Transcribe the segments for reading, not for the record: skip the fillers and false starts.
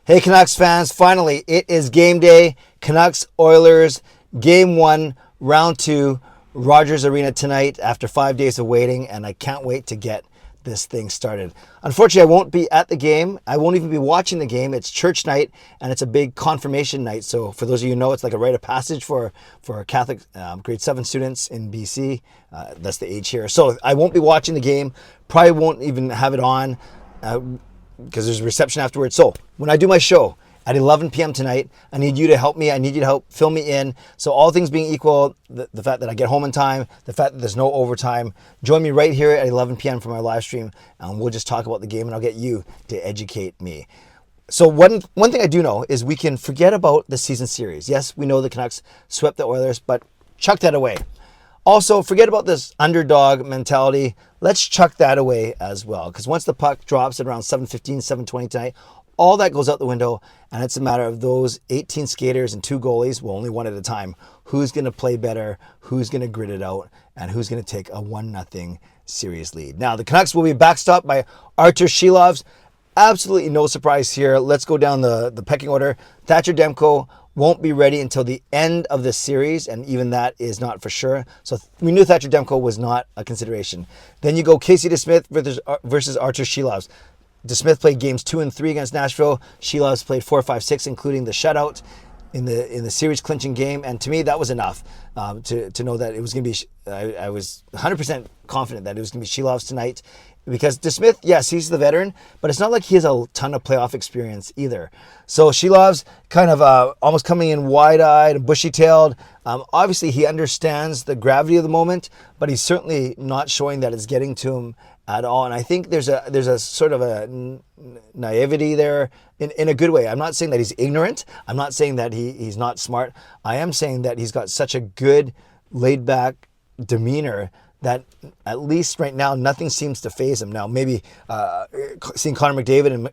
Hey Canucks fans, finally it is game day. Canucks Oilers game 1, round 2, Rogers Arena tonight after 5 days of waiting, and I can't wait to get this thing started. Unfortunately, I won't be at the game. I won't even be watching the game. It's church night and it's a big confirmation night. So for those of you who know, it's like a rite of passage for Catholic grade 7 students in BC. That's the age here. So I won't be watching the game. Probably won't even have it on. Because there's a reception afterwards. So when I do my show at 11 p.m. tonight, I need you to help me. I need you to help fill me in. So all things being equal, the fact that I get home in time, the fact that there's no overtime, join me right here at 11 p.m. for my live stream, and we'll just talk about the game, and I'll get you to educate me. So one thing I do know is we can forget about the season series. Yes, we know the Canucks swept the Oilers, but chuck that away. Also, forget about this underdog mentality. Let's chuck that away as well. Because once the puck drops at around 7:15, 7:20 tonight, all that goes out the window. And it's a matter of those 18 skaters and 2 goalies, well, only one at a time. Who's going to play better? Who's going to grit it out? And who's going to take a 1-0 series lead? Now, the Canucks will be backstopped by Arturs Silovs. Absolutely no surprise here. Let's go down the pecking order. Thatcher Demko won't be ready until the end of this series, and even that is not for sure. So we knew Thatcher Demko was not a consideration. Then you go Casey DeSmith versus Arturs Silovs. DeSmith played games 2 and 3 against Nashville. Silovs played 4, 5, 6, including the shutout in the series clinching game. And to me, that was enough to know that it was going to be. I was 100% confident that it was going to be Silovs tonight. Because DeSmith, yes, he's the veteran, but it's not like he has a ton of playoff experience either. So Silovs kind of almost coming in wide-eyed and bushy-tailed. Obviously, he understands the gravity of the moment, but he's certainly not showing that it's getting to him at all. And I think there's a sort of a naivety there in a good way. I'm not saying that he's ignorant. I'm not saying that he's not smart. I am saying that he's got such a good, laid-back demeanor that at least right now, nothing seems to faze him. Now, maybe seeing Connor McDavid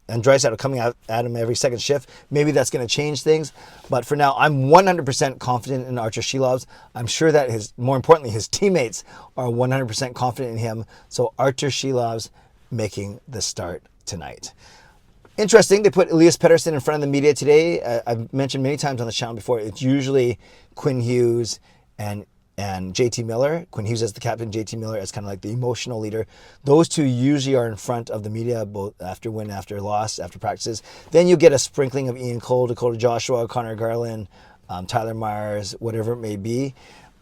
and Draisaitl coming at him every second shift, maybe that's going to change things. But for now, I'm 100% confident in Arturs Silovs. I'm sure that more importantly, his teammates are 100% confident in him. So Arturs Silovs making the start tonight. Interesting, they put Elias Pettersson in front of the media today. I've mentioned many times on the channel before, it's usually Quinn Hughes and JT Miller. Quinn Hughes as the captain, JT Miller as kind of like the emotional leader. Those two usually are in front of the media, both after win, after loss, after practices. Then you get a sprinkling of Ian Cole, Dakota Joshua, Connor Garland, Tyler Myers, whatever it may be.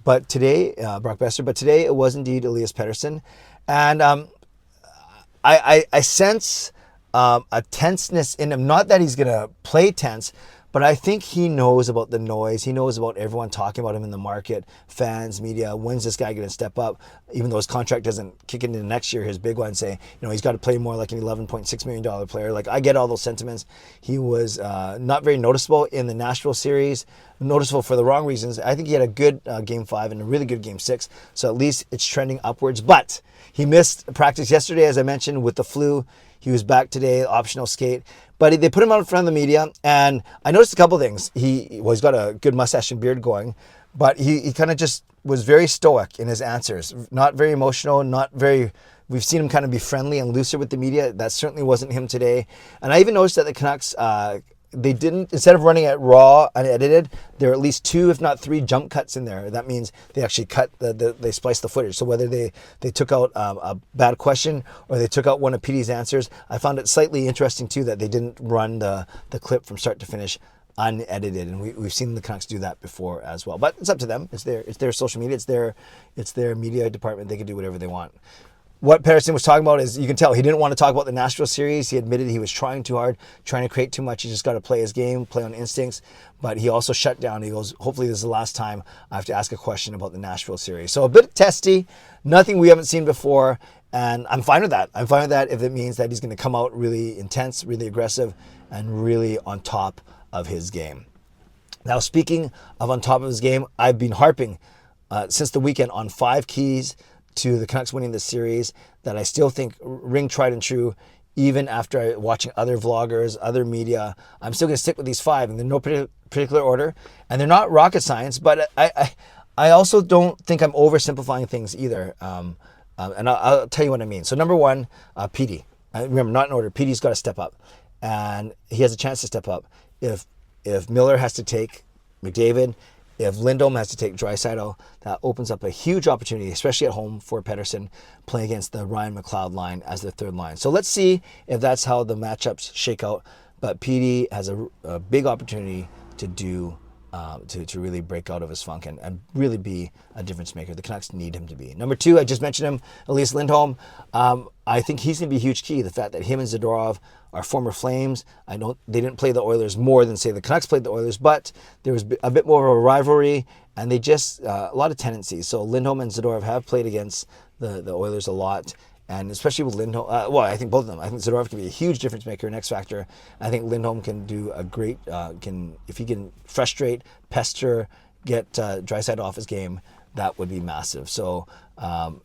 But today, Brock Besser, but today it was indeed Elias Pettersson. And I sense a tenseness in him. Not that he's going to play tense, but I think he knows about the noise. He knows about everyone talking about him in the market, fans, media. When's this guy going to step up? Even though his contract doesn't kick into next year, his big one say, he's got to play more like an $11.6 million player. Like, I get all those sentiments. He was not very noticeable in the Nashville series, noticeable for the wrong reasons. I think he had a good Game 5 and a really good Game 6. So at least it's trending upwards. But he missed practice yesterday, as I mentioned, with the flu. He was back today, optional skate. But they put him out in front of the media, and I noticed a couple things. He's got a good mustache and beard going, but he kind of just was very stoic in his answers. Not very emotional, we've seen him kind of be friendly and looser with the media. That certainly wasn't him today. And I even noticed that the Canucks, they didn't, instead of running it raw, unedited, there are at least 2, if not 3 jump cuts in there. That means they actually they spliced the footage. So whether they took out a bad question or they took out one of PD's answers, I found it slightly interesting too that they didn't run the clip from start to finish unedited. And we've seen the Canucks do that before as well. But it's up to them. It's their social media. It's their media department. They can do whatever they want. What Pettersson was talking about is, you can tell he didn't want to talk about the Nashville series. He admitted he was trying too hard, trying to create too much. He just got to play his game, play on instincts. But he also shut down. He goes, hopefully this is the last time I have to ask a question about the Nashville series. So a bit testy, nothing we haven't seen before. And I'm fine with that. I'm fine with that if it means that he's going to come out really intense, really aggressive, and really on top of his game. Now, speaking of on top of his game, I've been harping since the weekend on 5 keys to the Canucks winning this series that I still think ring tried and true, even after watching other vloggers, other media. I'm still going to stick with these 5, and they're no particular order, and they're not rocket science, but I also don't think I'm oversimplifying things either. And I'll tell you what I mean. So number 1, PD. Remember, not in order. PD's got to step up. and he has a chance to step up. If Miller has to take McDavid, if Lindholm has to take Draisaitl, that opens up a huge opportunity, especially at home for Pettersson, playing against the Ryan McLeod line as their third line. So let's see if that's how the matchups shake out. But PD has a big opportunity to do to really break out of his funk and really be a difference maker. The Canucks need him to be. Number 2, I just mentioned him, Elias Lindholm. I think he's going to be a huge key. The fact that him and Zadorov are former Flames. They didn't play the Oilers more than, say, the Canucks played the Oilers, but there was a bit more of a rivalry, and they just a lot of tendencies. So Lindholm and Zadorov have played against the Oilers a lot. And especially with Lindholm, I think both of them. I think Zadorov can be a huge difference maker, an X factor. I think Lindholm can do a great, if he can frustrate, pester, get Draisaitl off his game, that would be massive. So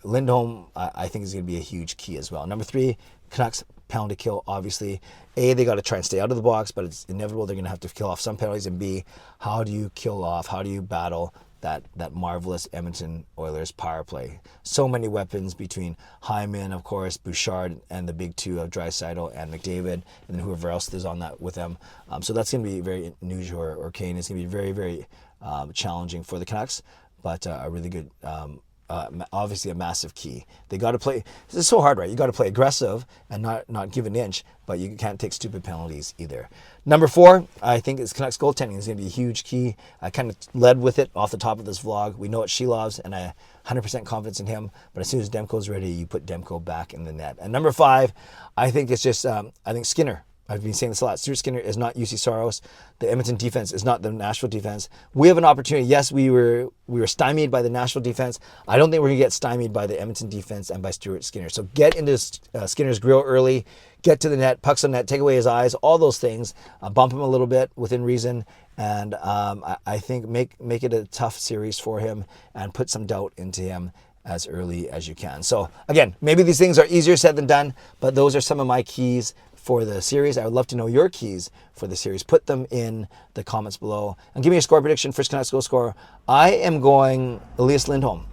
Lindholm, I think, is going to be a huge key as well. Number 3, Canucks penalty kill, obviously. A, they got to try and stay out of the box, but it's inevitable they're going to have to kill off some penalties. And B, how do you kill off, how do you battle that marvelous Edmonton Oilers power play? So many weapons between Hyman, of course, Bouchard, and the big 2 of Draisaitl and McDavid, and whoever else is on that with them. So that's going to be very, Nuge or Kane is going to be very, very challenging for the Canucks, but a really good, obviously a massive key. They got to play, this is so hard, right? You got to play aggressive and not give an inch, but you can't take stupid penalties either. Number 4, I think it's Canucks goaltending is going to be a huge key. I kind of led with it off the top of this vlog. We know it's Silovs, and I 100% confidence in him, but as soon as Demko's ready, you put Demko back in the net. And number 5, I think it's just, I think Skinner. I've been saying this a lot. Stuart Skinner is not UC Soros. The Edmonton defense is not the Nashville defense. We have an opportunity. Yes, we were stymied by the Nashville defense. I don't think we're going to get stymied by the Edmonton defense and by Stuart Skinner. So get into Skinner's grill early, get to the net, pucks on net, take away his eyes, all those things. Bump him a little bit within reason, and I think make it a tough series for him and put some doubt into him as early as you can. So again, maybe these things are easier said than done, but those are some of my keys for the series. I would love to know your keys for the series. Put them in the comments below. And give me a score prediction. First Canucks goal scorer. I am going Elias Lindholm.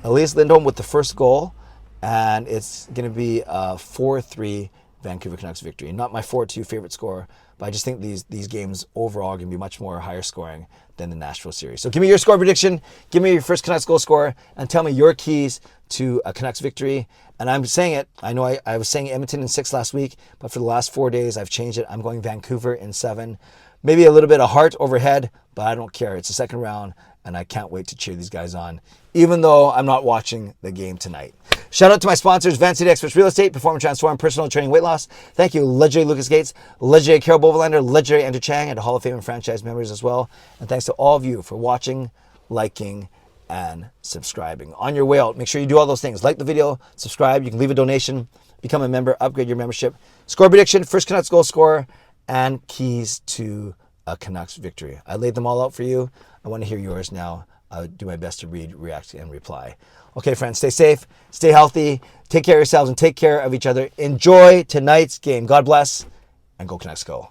Elias Lindholm with the first goal. And it's going to be a 4-3 Vancouver Canucks victory. Not my 4-2 favorite score, but I just think these games overall are going to be much more higher scoring than the Nashville series. So give me your score prediction. Give me your first Canucks goal scorer. And tell me your keys to a Canucks victory. And I'm saying it, I know I was saying Edmonton in 6 last week, but for the last 4 days, I've changed it. I'm going Vancouver in 7. Maybe a little bit of heart overhead, but I don't care. It's the second round, and I can't wait to cheer these guys on, even though I'm not watching the game tonight. Shout out to my sponsors, Van City Experts Real Estate, Perform and Transform, Personal Training, Weight Loss. Thank you, legendary Lucas Gates, legendary Carol Bovenlander, legendary Andrew Chang, and Hall of Fame and franchise members as well. And thanks to all of you for watching, liking, and subscribing. On your way out, make sure you do all those things. Like the video, subscribe, you can leave a donation, become a member, upgrade your membership. Score prediction, first Canucks goal scorer, and keys to a Canucks victory. I laid them all out for you. I want to hear yours now. I'll do my best to read, react, and reply. Okay, friends, stay safe, stay healthy, take care of yourselves, and take care of each other. Enjoy tonight's game. God bless, and go Canucks go.